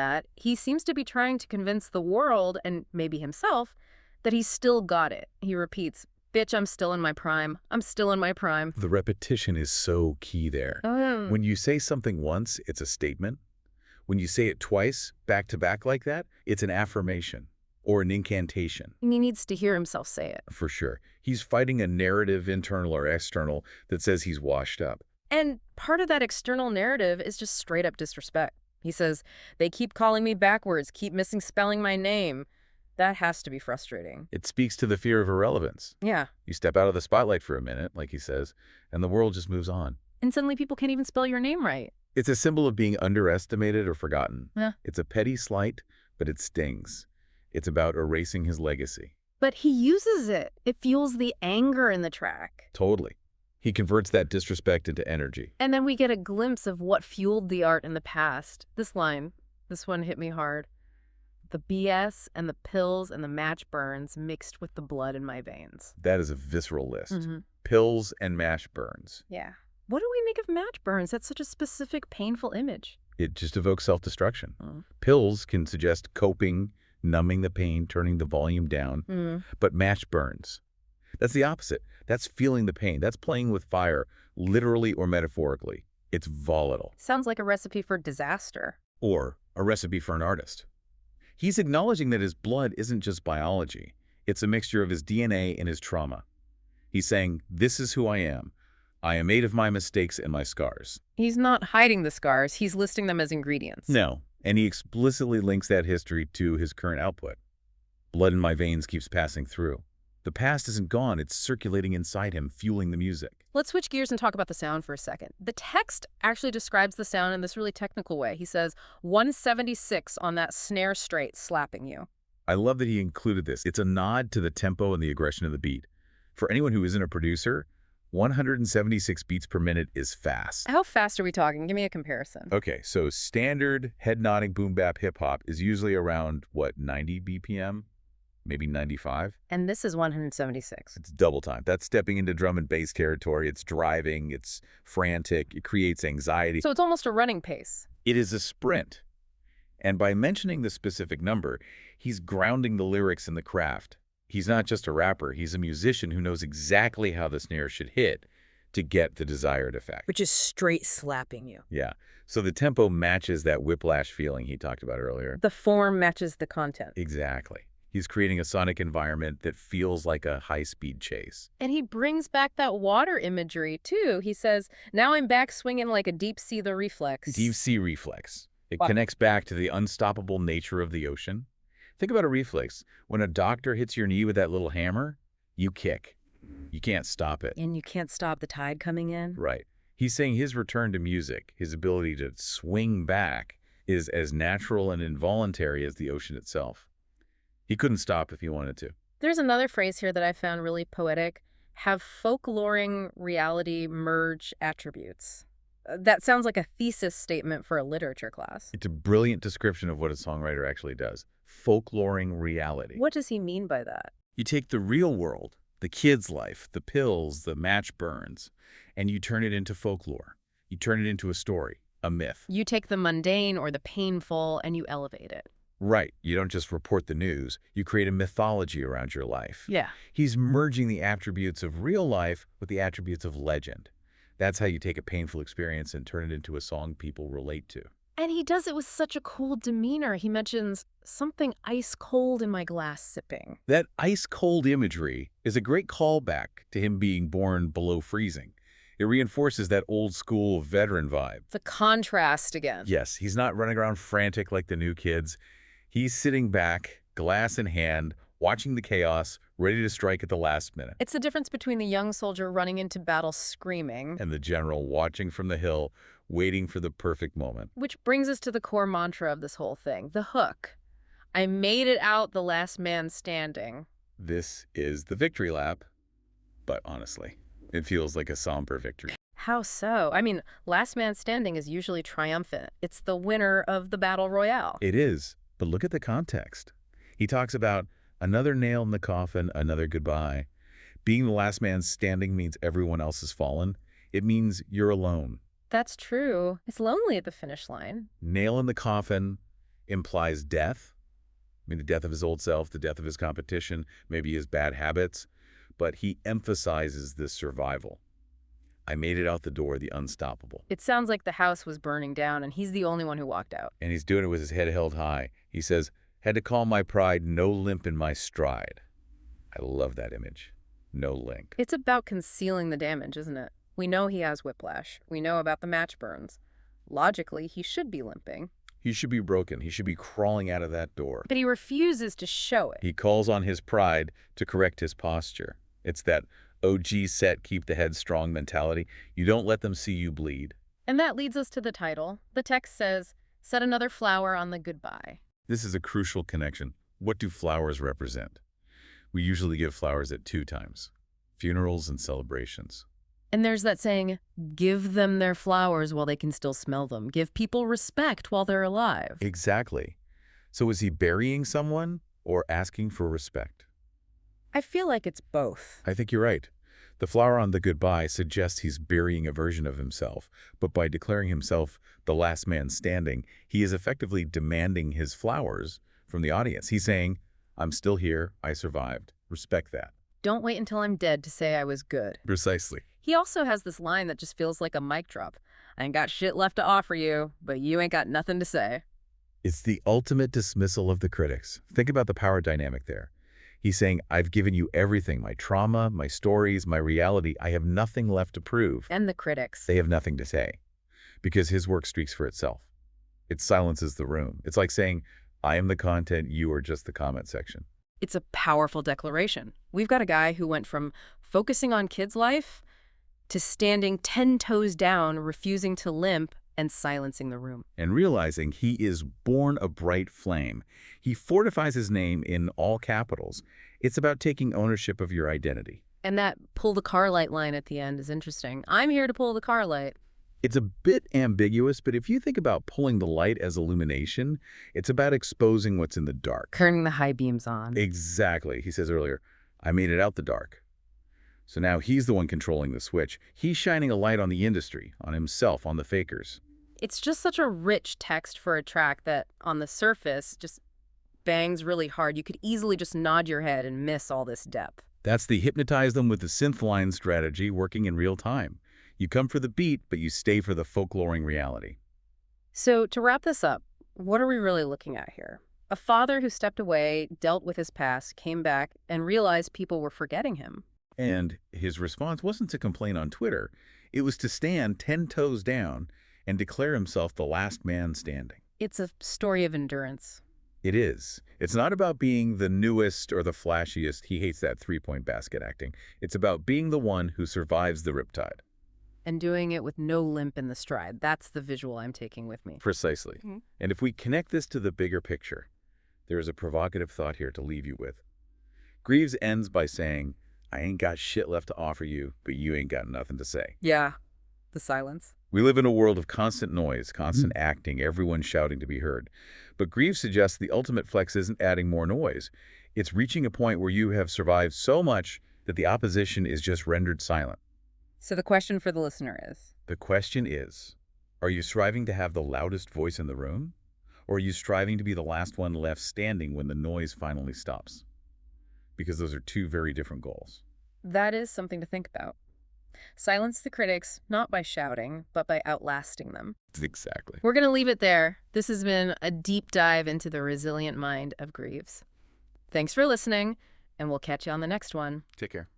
that, he seems to be trying to convince the world, and maybe himself, that he's still got it. He repeats, "Bitch, I'm still in my prime. I'm still in my prime." The repetition is so key there. When you say something once, it's a statement. When you say it twice, back to back like that, it's an affirmation or an incantation. He needs to hear himself say it. For sure. He's fighting a narrative, internal or external, that says he's washed up. And part of that external narrative is just straight up disrespect. He says, "They keep calling me backwards, keep misspelling my name." That has to be frustrating. It speaks to the fear of irrelevance. Yeah. You step out of the spotlight for a minute, like he says, and the world just moves on. And suddenly people can't even spell your name right. It's a symbol of being underestimated or forgotten. Yeah. It's a petty slight, but it stings. It's about erasing his legacy. But he uses it. It fuels the anger in the track. Totally. He converts that disrespect into energy. And then we get a glimpse of what fueled the art in the past. This line, this one hit me hard. "The BS and the pills and the match burns mixed with the blood in my veins." That is a visceral list. Pills and mash burns. Yeah. What do we make of match burns? That's such a specific, painful image. It just evokes self-destruction. Pills can suggest coping, numbing the pain, turning the volume down. But match burns. That's the opposite. That's feeling the pain. That's playing with fire, literally or metaphorically. It's volatile. Sounds like a recipe for disaster. Or a recipe for an artist. He's acknowledging that his blood isn't just biology. It's a mixture of his DNA and his trauma. He's saying, this is who I am. I am made of my mistakes and my scars. He's not hiding the scars. He's listing them as ingredients. No, and he explicitly links that history to his current output. Blood in my veins keeps passing through. The past isn't gone. It's circulating inside him, fueling the music. Let's switch gears and talk about the sound for a second. The text actually describes the sound in this really technical way. He says, 176 on that snare straight, slapping you. I love that he included this. It's a nod to the tempo and the aggression of the beat. For anyone who isn't a producer, 176 beats per minute is fast. How fast are we talking? Give me a comparison. Okay, so standard head-nodding boom-bap hip-hop is usually around, what, 90 BPM? Maybe 95? And this is 176. It's double time. That's stepping into drum and bass territory. It's driving. It's frantic. It creates anxiety. So it's almost a running pace. It is a sprint. And by mentioning the specific number, he's grounding the lyrics in the craft. He's not just a rapper. He's a musician who knows exactly how the snare should hit to get the desired effect. Which is straight slapping you. Yeah. So the tempo matches that whiplash feeling he talked about earlier. The form matches the content. Exactly. He's creating a sonic environment that feels like a high-speed chase. And he brings back that water imagery, too. He says, now I'm back swinging like a deep sea the reflex. Deep sea reflex. It Wow. connects back to the unstoppable nature of the ocean. Think about a reflex. When a doctor hits your knee with that little hammer, you kick. You can't stop it. And you can't stop the tide coming in. Right. He's saying his return to music, his ability to swing back, is as natural and involuntary as the ocean itself. He couldn't stop if he wanted to. There's another phrase here that I found really poetic. Have folkloring reality merge attributes. That sounds like a thesis statement for a literature class. It's a brilliant description of what a songwriter actually does. Folkloring reality. What does he mean by that? You take the real world, the kid's life, the pills, the match burns, and you turn it into folklore. You turn it into a story, a myth. You take the mundane or the painful and you elevate it. Right. You don't just report the news. You create a mythology around your life. Yeah. He's merging the attributes of real life with the attributes of legend. That's how you take a painful experience and turn it into a song people relate to. And he does it with such a cool demeanor. He mentions something ice cold in my glass sipping. That ice-cold imagery is a great callback to him being born below freezing. It reinforces that old-school veteran vibe. The contrast again. Yes, he's not running around frantic like the new kids. He's sitting back, glass in hand, watching the chaos, ready to strike at the last minute. It's the difference between the young soldier running into battle screaming And the general watching from the hill, waiting for the perfect moment. which brings us to the core mantra of this whole thing, the hook. I made it out the last man standing. This is the victory lap, but honestly, it feels like a somber victory. How so? I mean, last man standing is usually triumphant. It's the winner of the battle royale. It is, but look at the context. He talks about another nail in the coffin, another goodbye. Being the last man standing means everyone else has fallen. It means you're alone. That's true. It's lonely at the finish line. Nail in the coffin. implies death. I mean, the death of his old self, the death of his competition, maybe his bad habits. But he emphasizes this survival. I made it out the door, the unstoppable. It sounds like the house was burning down and he's the only one who walked out. And he's doing it with his head held high. He says, had to calm my pride, no limp in my stride. I love that image. No limp. It's about concealing the damage, isn't it? We know he has whiplash. We know about the match burns. Logically, he should be limping. He should be broken. He should be crawling out of that door. But he refuses to show it. He calls on his pride to correct his posture. It's that OG set, keep the head strong mentality. You don't let them see you bleed. And that leads us to the title. The text says, set another flower on the goodbye. This is a crucial connection. What do flowers represent? We usually give flowers at 2 times, funerals and celebrations. And there's that saying, give them their flowers while they can still smell them. Give people respect while they're alive. Exactly. So is he burying someone or asking for respect? I feel like it's both. I think you're right. The flower on the goodbye suggests he's burying a version of himself, but by declaring himself the last man standing, he is effectively demanding his flowers from the audience. He's saying, I'm still here, I survived, respect that. Don't wait until I'm dead to say I was good. Precisely. He also has this line that just feels like a mic drop. I ain't got shit left to offer you, but you ain't got nothing to say. It's the ultimate dismissal of the critics. Think about the power dynamic there. He's saying, I've given you everything, my trauma, my stories, my reality. I have nothing left to prove. And the critics. They have nothing to say because his work speaks for itself. It silences the room. It's like saying, I am the content, you are just the comment section. It's a powerful declaration. We've got a guy who went from focusing on kids' life to standing 10 toes down, refusing to limp, and silencing the room. And realizing he is born a bright flame. He fortifies his name in all capitals. It's about taking ownership of your identity. And that pull the car light line at the end is interesting. I'm here to pull the car light. It's a bit ambiguous, but if you think about pulling the light as illumination, it's about exposing what's in the dark. Turning the high beams on. Exactly. He says earlier, I made it out the dark. So now he's the one controlling the switch. He's shining a light on the industry, on himself, on the fakers. It's just such a rich text for a track that, on the surface, just bangs really hard. You could easily just nod your head and miss all this depth. That's the hypnotize them with the synth line strategy working in real time. You come for the beat, but you stay for the folkloring reality. So to wrap this up, what are we really looking at here? A father who stepped away, dealt with his past, came back, and realized people were forgetting him. And his response wasn't to complain on Twitter. It was to stand 10 toes down and declare himself the last man standing. It's a story of endurance. It is. It's not about being the newest or the flashiest. He hates that three-point basket acting. It's about being the one who survives the riptide. And doing it with no limp in the stride. That's the visual I'm taking with me. Precisely. Mm-hmm. And if we connect this to the bigger picture, there is a provocative thought here to leave you with. Grieves ends by saying, I ain't got shit left to offer you, but you ain't got nothing to say. Yeah, the silence. We live in a world of constant noise, constant acting, everyone shouting to be heard. But Grieves suggests the ultimate flex isn't adding more noise. It's reaching a point where you have survived so much that the opposition is just rendered silent. So the question for the listener is? The question is, are you striving to have the loudest voice in the room? Or are you striving to be the last one left standing when the noise finally stops? Because those are 2 very different goals. That is something to think about. Silence the critics, not by shouting, but by outlasting them. Exactly. We're going to leave it there. This has been a deep dive into the resilient mind of Grieves. Thanks for listening, and we'll catch you on the next one. Take care.